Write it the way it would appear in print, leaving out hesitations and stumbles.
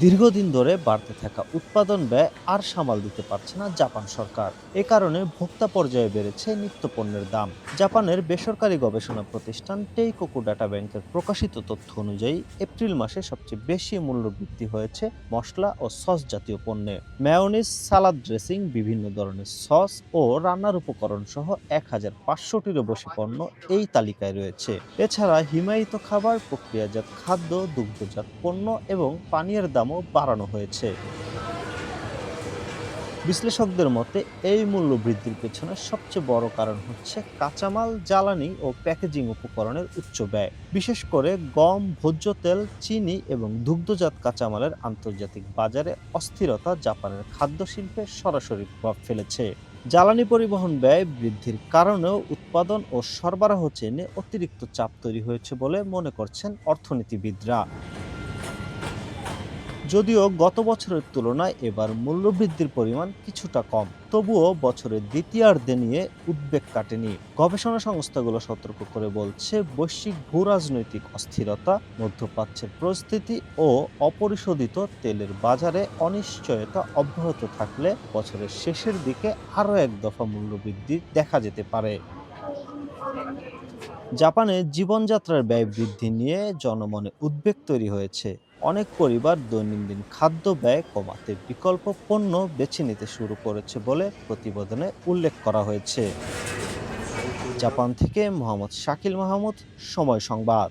দীর্ঘদিন ধরে বাড়তে থাকা উৎপাদন ব্যয় আর সামাল দিতে পারছে না জাপান সরকার। এ কারণে ভোক্তা পর্যায়ে বেড়েছে নিত্যপণ্যের দাম। জাপানের বেসরকারি গবেষণা প্রতিষ্ঠান টেইকোকু ডাটা ব্যাংকের প্রকাশিত তথ্য অনুযায়ী এপ্রিল মাসে সবচেয়ে বেশি মূল্য বৃদ্ধি হয়েছে মশলা ও সস জাতীয় পণ্যে। মেয়োনিজ, সালাদ ড্রেসিং, বিভিন্ন ধরনের সস ও রান্নার উপকরণ সহ 1500টিরও বেশি পণ্য এই তালিকায় রয়েছে। এছাড়া হিমায়িত খাবার, প্রক্রিয়াজাত খাদ্য, দুগ্ধজাত পণ্য এবং পানীয়ের দামও বাড়ানো হয়েছে। বিশ্লেষকদের মতে এই মূল্য বৃদ্ধির পেছনে সবচেয়ে বড় কারণ হচ্ছে কাঁচামাল, জ্বালানি ও প্যাকেজিং উপকরণের উচ্চ ব্যয়। বিশেষ করে গম, ভোজ্য তেল, চিনি এবং দুগ্ধজাত কাঁচামালের আন্তর্জাতিক বাজারে অস্থিরতা জাপানের খাদ্য শিল্পে সরাসরি প্রভাব ফেলেছে। জ্বালানি পরিবহন ব্যয় বৃদ্ধির কারণেও উৎপাদন ও সরবরাহ চেইনে অতিরিক্ত চাপ তৈরি হয়েছে বলে মনে করছেন অর্থনীতিবিদরা। যদিও গত বছরের তুলনায় এবার মূল্যবৃদ্ধির পরিমাণ কিছুটা কম, তবুও বছরের দ্বিতীয়ার্ধে নিয়ে উদ্বেগ কাটেনি। গবেষণা সংস্থাগুলো সতর্ক করে বলছে, বৈশ্বিক ভূরাজনৈতিক অস্থিরতা, মধ্যপ্রাচ্যের পরিস্থিতি ও অপরিশোধিত তেলের বাজারে অনিশ্চয়তা অব্যাহত থাকলে বছরের শেষের দিকে আরও এক দফা মূল্যবৃদ্ধি দেখা যেতে পারে। জাপানে জীবনযাত্রার ব্যয় বৃদ্ধি নিয়ে জনমনে উদ্বেগ তৈরি হয়েছে। অনেক পরিবার দৈনন্দিন খাদ্য ব্যয় কমাতে বিকল্প পণ্য বেছে নিতে শুরু করেছে বলে প্রতিবেদনে উল্লেখ করা হয়েছে। জাপান থেকে মোহাম্মদ শাকিল মাহমুদ, সময় সংবাদ।